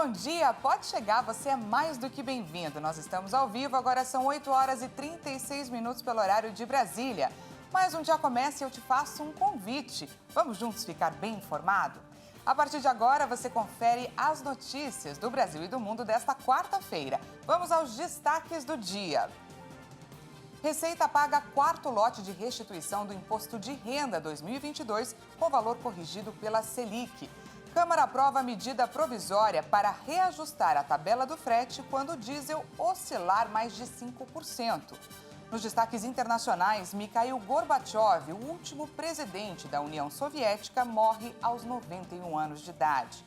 bom dia! Pode chegar, você é mais do que bem-vindo. Nós estamos ao vivo, agora são 8 horas e 36 minutos pelo horário de Brasília. Mas um dia começa e eu te faço um convite. Vamos juntos ficar bem informado? A partir de agora, você confere as notícias do Brasil e do mundo desta quarta-feira. Vamos aos destaques do dia. Receita paga quarto lote de restituição do Imposto de Renda 2022 com valor corrigido pela Selic. Câmara aprova medida provisória para reajustar a tabela do frete quando o diesel oscilar mais de 5%. Nos destaques internacionais, Mikhail Gorbachev, o último presidente da União Soviética, morre aos 91 anos de idade.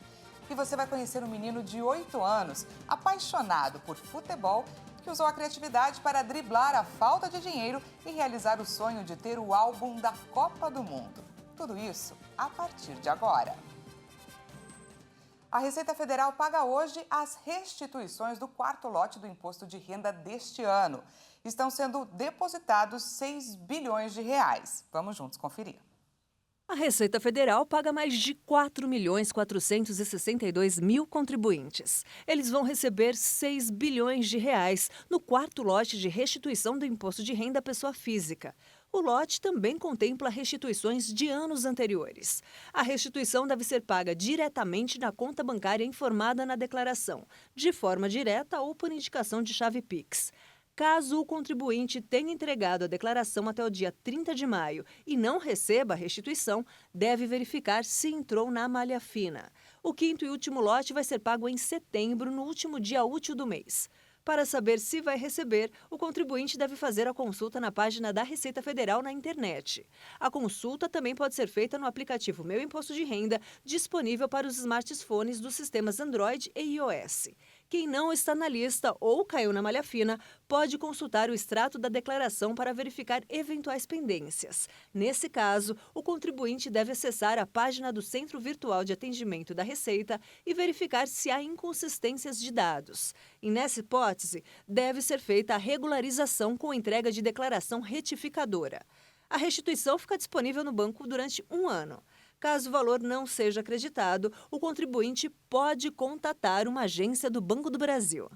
E você vai conhecer um menino de 8 anos, apaixonado por futebol, que usou a criatividade para driblar a falta de dinheiro e realizar o sonho de ter o álbum da Copa do Mundo. Tudo isso a partir de agora. A Receita Federal paga hoje as restituições do quarto lote do imposto de renda deste ano. Estão sendo depositados 6 bilhões de reais. Vamos juntos conferir. A Receita Federal paga mais de 4.462.000 contribuintes. Eles vão receber 6 bilhões de reais no quarto lote de restituição do imposto de renda à pessoa física. O lote também contempla restituições de anos anteriores. A restituição deve ser paga diretamente na conta bancária informada na declaração, de forma direta ou por indicação de chave Pix. Caso o contribuinte tenha entregado a declaração até o dia 30 de maio e não receba a restituição, deve verificar se entrou na malha fina. O quinto e último lote vai ser pago em setembro, no último dia útil do mês. Para saber se vai receber, o contribuinte deve fazer a consulta na página da Receita Federal na internet. A consulta também pode ser feita no aplicativo Meu Imposto de Renda, disponível para os smartphones dos sistemas Android e iOS. Quem não está na lista ou caiu na malha fina pode consultar o extrato da declaração para verificar eventuais pendências. Nesse caso, o contribuinte deve acessar a página do Centro Virtual de Atendimento da Receita e verificar se há inconsistências de dados. E nessa hipótese, deve ser feita a regularização com entrega de declaração retificadora. A restituição fica disponível no banco durante 1 ano. Caso o valor não seja acreditado, o contribuinte pode contatar uma agência do Banco do Brasil.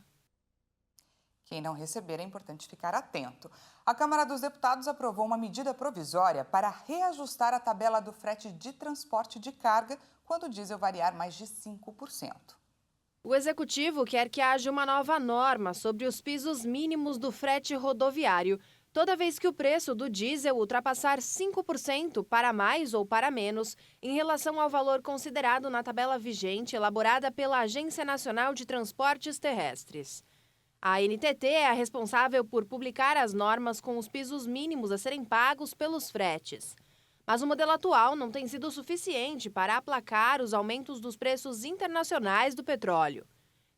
Quem não receber, é importante ficar atento. A Câmara dos Deputados aprovou uma medida provisória para reajustar a tabela do frete de transporte de carga quando o diesel variar mais de 5%. O Executivo quer que haja uma nova norma sobre os pisos mínimos do frete rodoviário, toda vez que o preço do diesel ultrapassar 5% para mais ou para menos em relação ao valor considerado na tabela vigente elaborada pela Agência Nacional de Transportes Terrestres. A ANTT é a responsável por publicar as normas com os pisos mínimos a serem pagos pelos fretes. Mas o modelo atual não tem sido suficiente para aplacar os aumentos dos preços internacionais do petróleo.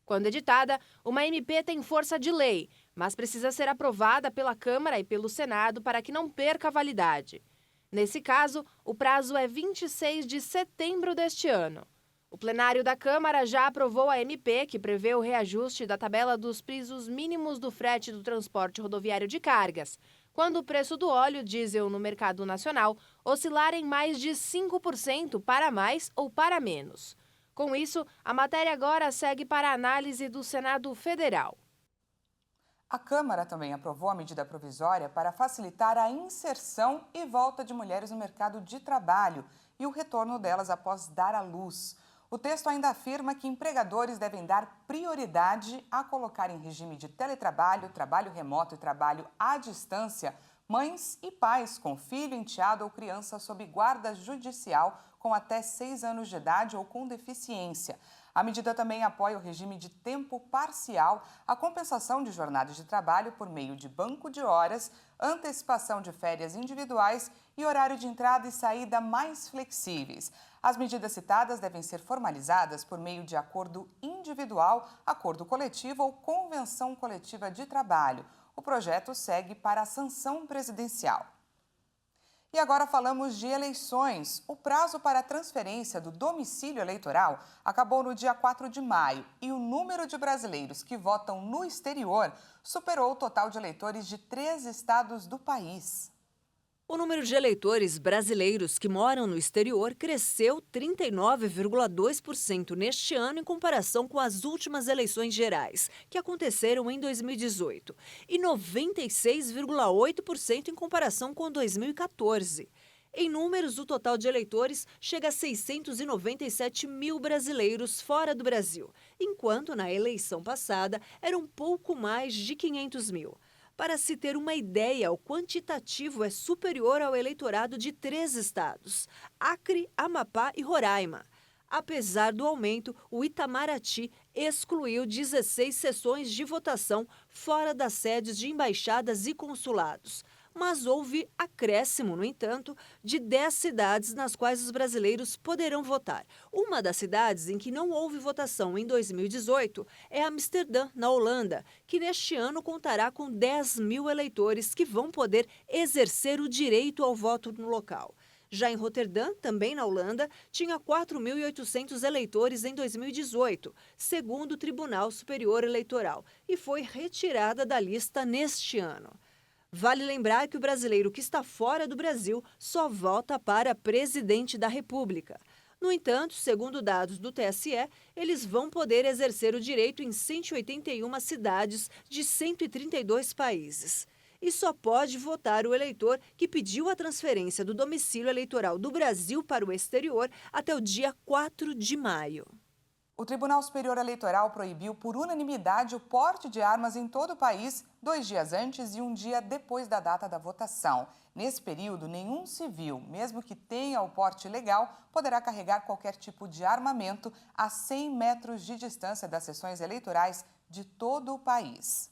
Quando editada, uma MP tem força de lei, mas precisa ser aprovada pela Câmara e pelo Senado para que não perca a validade. Nesse caso, o prazo é 26 de setembro deste ano. O plenário da Câmara já aprovou a MP, que prevê o reajuste da tabela dos pisos mínimos do frete do transporte rodoviário de cargas, quando o preço do óleo diesel no mercado nacional oscilar em mais de 5% para mais ou para menos. Com isso, a matéria agora segue para a análise do Senado Federal. A Câmara também aprovou a medida provisória para facilitar a inserção e volta de mulheres no mercado de trabalho e o retorno delas após dar à luz. O texto ainda afirma que empregadores devem dar prioridade a colocar em regime de teletrabalho, trabalho remoto e trabalho à distância mães e pais com filho, enteado ou criança sob guarda judicial com até 6 anos de idade ou com deficiência. A medida também apoia o regime de tempo parcial, a compensação de jornadas de trabalho por meio de banco de horas, antecipação de férias individuais e horário de entrada e saída mais flexíveis. As medidas citadas devem ser formalizadas por meio de acordo individual, acordo coletivo ou convenção coletiva de trabalho. O projeto segue para a sanção presidencial. E agora falamos de eleições. O prazo para a transferência do domicílio eleitoral acabou no dia 4 de maio e o número de brasileiros que votam no exterior superou o total de eleitores de 3 estados do país. O número de eleitores brasileiros que moram no exterior cresceu 39,2% neste ano em comparação com as últimas eleições gerais, que aconteceram em 2018, e 96,8% em comparação com 2014. Em números, o total de eleitores chega a 697 mil brasileiros fora do Brasil, enquanto na eleição passada eram pouco mais de 500 mil. Para se ter uma ideia, o quantitativo é superior ao eleitorado de 3 estados: Acre, Amapá e Roraima. Apesar do aumento, o Itamaraty excluiu 16 sessões de votação fora das sedes de embaixadas e consulados. Mas houve acréscimo, no entanto, de 10 cidades nas quais os brasileiros poderão votar. Uma das cidades em que não houve votação em 2018 é Amsterdã, na Holanda, que neste ano contará com 10 mil eleitores que vão poder exercer o direito ao voto no local. Já em Roterdã, também na Holanda, tinha 4.800 eleitores em 2018, segundo o Tribunal Superior Eleitoral, e foi retirada da lista neste ano. Vale lembrar que o brasileiro que está fora do Brasil só vota para presidente da República. No entanto, segundo dados do TSE, eles vão poder exercer o direito em 181 cidades de 132 países. E só pode votar o eleitor que pediu a transferência do domicílio eleitoral do Brasil para o exterior até o dia 4 de maio. O Tribunal Superior Eleitoral proibiu por unanimidade o porte de armas em todo o país 2 dias antes e 1 dia depois da data da votação. Nesse período, nenhum civil, mesmo que tenha o porte legal, poderá carregar qualquer tipo de armamento a 100 metros de distância das sessões eleitorais de todo o país.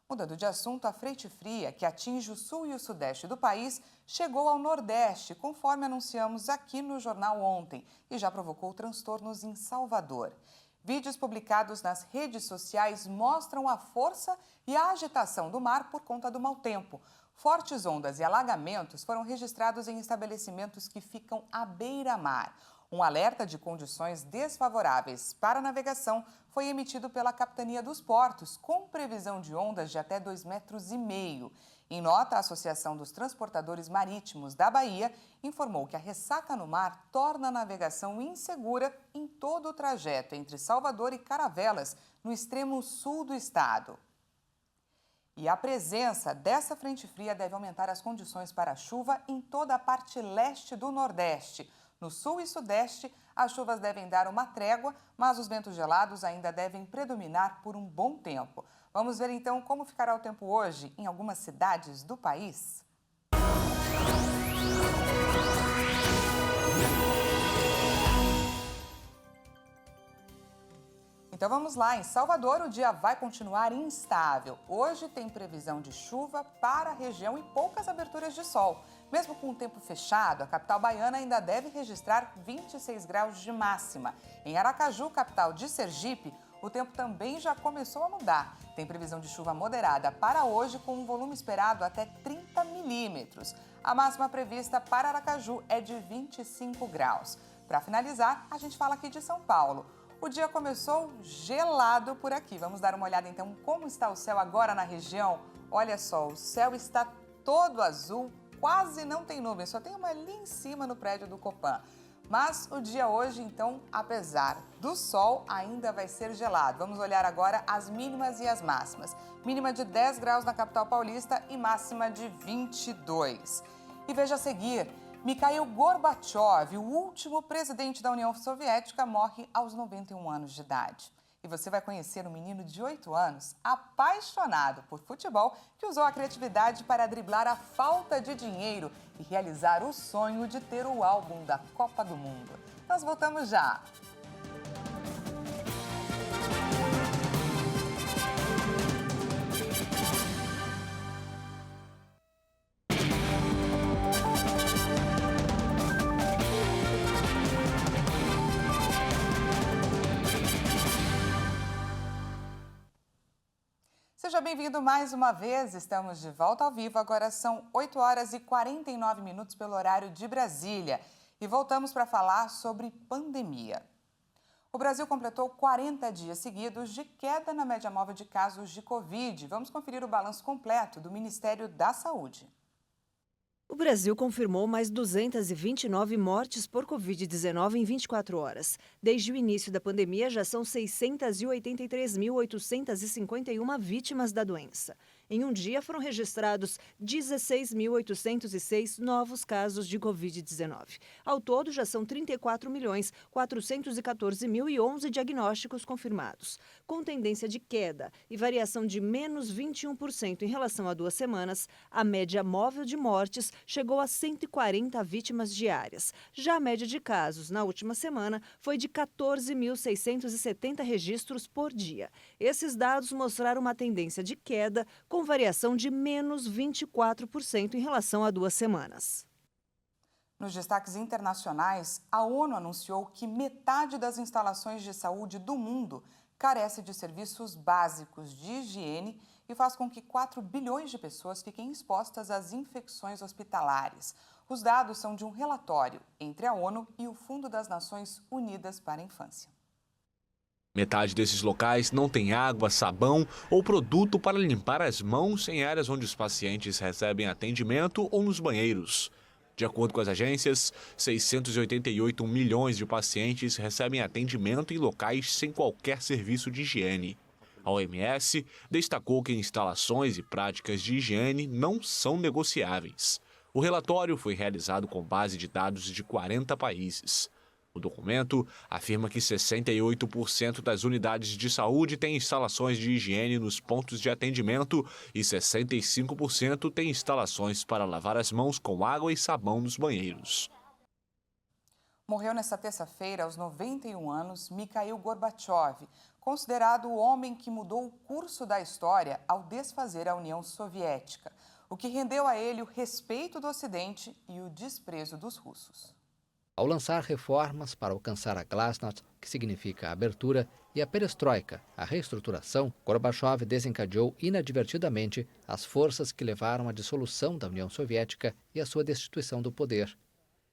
Mudando de assunto, a frente fria, que atinge o sul e o sudeste do país, chegou ao nordeste, conforme anunciamos aqui no jornal ontem, e já provocou transtornos em Salvador. Vídeos publicados nas redes sociais mostram a força e a agitação do mar por conta do mau tempo. Fortes ondas e alagamentos foram registrados em estabelecimentos que ficam à beira-mar. Um alerta de condições desfavoráveis para a navegação foi emitido pela Capitania dos Portos, com previsão de ondas de até 2,5 metros. Em nota, a Associação dos Transportadores Marítimos da Bahia informou que a ressaca no mar torna a navegação insegura em todo o trajeto entre Salvador e Caravelas, no extremo sul do estado. E a presença dessa frente fria deve aumentar as condições para a chuva em toda a parte leste do Nordeste. No sul e sudeste, as chuvas devem dar uma trégua, mas os ventos gelados ainda devem predominar por um bom tempo. Vamos ver então como ficará o tempo hoje em algumas cidades do país? Então vamos lá, em Salvador o dia vai continuar instável. Hoje tem previsão de chuva para a região e poucas aberturas de sol. Mesmo com o tempo fechado, a capital baiana ainda deve registrar 26 graus de máxima. Em Aracaju, capital de Sergipe, o tempo também já começou a mudar. Tem previsão de chuva moderada para hoje, com um volume esperado até 30 milímetros. A máxima prevista para Aracaju é de 25 graus. Para finalizar, a gente fala aqui de São Paulo. O dia começou gelado por aqui. Vamos dar uma olhada então como está o céu agora na região. Olha só, o céu está todo azul, quase não tem nuvem, só tem uma ali em cima no prédio do Copan. Mas o dia hoje, então, apesar do sol, ainda vai ser gelado. Vamos olhar agora as mínimas e as máximas. Mínima de 10 graus na capital paulista e máxima de 22. E veja a seguir, Mikhail Gorbachev, o último presidente da União Soviética, morre aos 91 anos de idade. E você vai conhecer um menino de 8 anos, apaixonado por futebol, que usou a criatividade para driblar a falta de dinheiro e realizar o sonho de ter o álbum da Copa do Mundo. Nós voltamos já! Seja bem-vindo mais uma vez, estamos de volta ao vivo, agora são 8 horas e 49 minutos pelo horário de Brasília e voltamos para falar sobre pandemia. O Brasil completou 40 dias seguidos de queda na média móvel de casos de Covid. Vamos conferir o balanço completo do Ministério da Saúde. O O Brasil confirmou mais 229 mortes por Covid-19 em 24 horas. Desde o início da pandemia, já são 683.851 vítimas da doença. Em um dia, foram registrados 16.806 novos casos de Covid-19. Ao todo, já são 34.414.011 diagnósticos confirmados. Com tendência de queda e variação de menos 21% em relação a 2 semanas, a média móvel de mortes chegou a 140 vítimas diárias. Já a média de casos na última semana foi de 14.670 registros por dia. Esses dados mostraram uma tendência de queda com variação de menos 24% em relação a 2 semanas. Nos destaques internacionais, a ONU anunciou que metade das instalações de saúde do mundo carece de serviços básicos de higiene e faz com que 4 bilhões de pessoas fiquem expostas às infecções hospitalares. Os dados são de um relatório entre a ONU e o Fundo das Nações Unidas para a Infância. Metade desses locais não tem água, sabão ou produto para limpar as mãos em áreas onde os pacientes recebem atendimento ou nos banheiros. De acordo com as agências, 688 milhões de pacientes recebem atendimento em locais sem qualquer serviço de higiene. A OMS destacou que instalações e práticas de higiene não são negociáveis. O relatório foi realizado com base de dados de 40 países. O documento afirma que 68% das unidades de saúde têm instalações de higiene nos pontos de atendimento e 65% têm instalações para lavar as mãos com água e sabão nos banheiros. Morreu nesta terça-feira, aos 91 anos, Mikhail Gorbachev, considerado o homem que mudou o curso da história ao desfazer a União Soviética, o que rendeu a ele o respeito do Ocidente e o desprezo dos russos. Ao lançar reformas para alcançar a Glasnost, que significa a abertura, e a perestroika, a reestruturação, Gorbachev desencadeou inadvertidamente as forças que levaram à dissolução da União Soviética e à sua destituição do poder.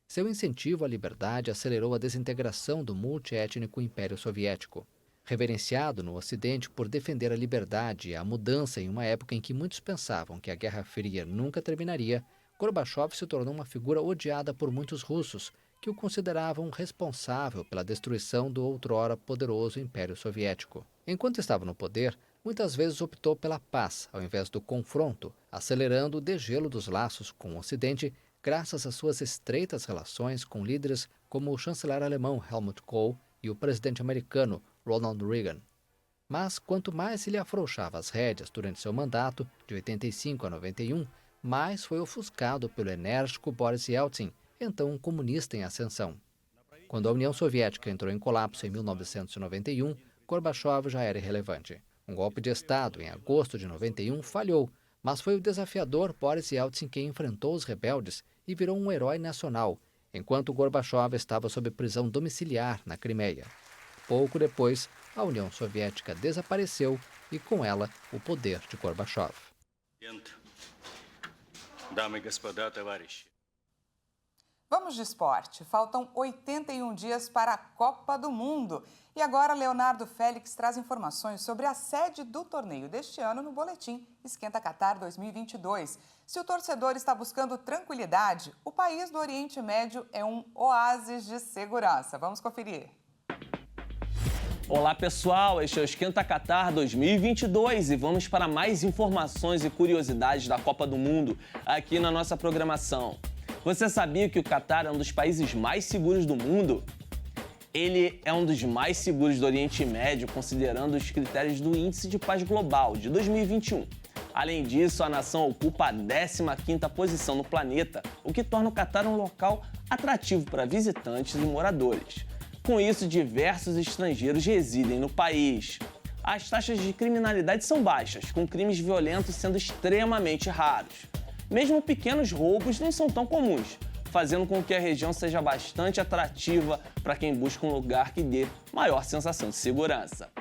Seu incentivo à liberdade acelerou a desintegração do multiétnico Império Soviético. Reverenciado no Ocidente por defender a liberdade e a mudança em uma época em que muitos pensavam que a Guerra Fria nunca terminaria, Gorbachev se tornou uma figura odiada por muitos russos, que o consideravam responsável pela destruição do outrora poderoso Império Soviético. Enquanto estava no poder, muitas vezes optou pela paz ao invés do confronto, acelerando o degelo dos laços com o Ocidente graças às suas estreitas relações com líderes como o chanceler alemão Helmut Kohl e o presidente americano Ronald Reagan. Mas quanto mais ele afrouxava as rédeas durante seu mandato, de 85 a 91, mais foi ofuscado pelo enérgico Boris Yeltsin, então um comunista em ascensão. Quando a União Soviética entrou em colapso em 1991, Gorbachev já era irrelevante. Um golpe de Estado em agosto de 91 falhou, mas foi o desafiador Boris Yeltsin quem enfrentou os rebeldes e virou um herói nacional, enquanto Gorbachev estava sob prisão domiciliar na Crimeia. Pouco depois, a União Soviética desapareceu e, com ela, o poder de Gorbachev. Vamos de esporte. Faltam 81 dias para a Copa do Mundo. E agora, Leonardo Félix traz informações sobre a sede do torneio deste ano no boletim Esquenta Qatar 2022. Se o torcedor está buscando tranquilidade, o país do Oriente Médio é um oásis de segurança. Vamos conferir. Olá pessoal, este é o Esquenta Qatar 2022 e vamos para mais informações e curiosidades da Copa do Mundo aqui na nossa programação. Você sabia que o Qatar é um dos países mais seguros do mundo? Ele é um dos mais seguros do Oriente Médio, considerando os critérios do Índice de Paz Global de 2021. Além disso, a nação ocupa a 15ª posição no planeta, o que torna o Qatar um local atrativo para visitantes e moradores. Com isso, diversos estrangeiros residem no país. As taxas de criminalidade são baixas, com crimes violentos sendo extremamente raros. Mesmo pequenos roubos não são tão comuns, fazendo com que a região seja bastante atrativa para quem busca um lugar que dê maior sensação de segurança.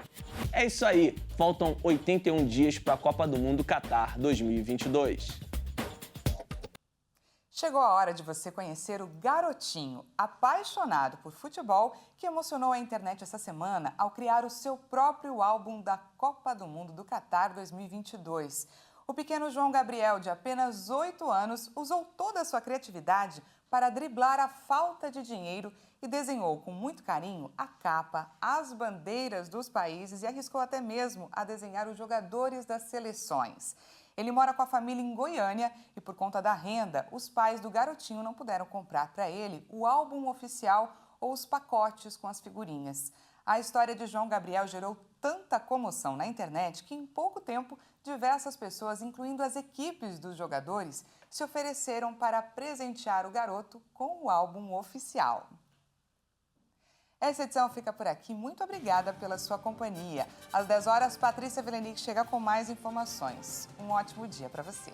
É isso aí, faltam 81 dias para a Copa do Mundo Qatar 2022. Chegou a hora de você conhecer o garotinho apaixonado por futebol que emocionou a internet essa semana ao criar o seu próprio álbum da Copa do Mundo do Qatar 2022. O O pequeno João Gabriel, de apenas 8 anos, usou toda a sua criatividade para driblar a falta de dinheiro e desenhou com muito carinho a capa, as bandeiras dos países e arriscou até mesmo a desenhar os jogadores das seleções. Ele mora com a família em Goiânia e, por conta da renda, os pais do garotinho não puderam comprar para ele o álbum oficial ou os pacotes com as figurinhas. A história de João Gabriel gerou tanta comoção na internet que, em pouco tempo, diversas pessoas, incluindo as equipes dos jogadores, se ofereceram para presentear o garoto com o álbum oficial. Essa edição fica por aqui. Muito obrigada pela sua companhia. Às 10 horas, Patrícia Velenic chega com mais informações. Um ótimo dia para você.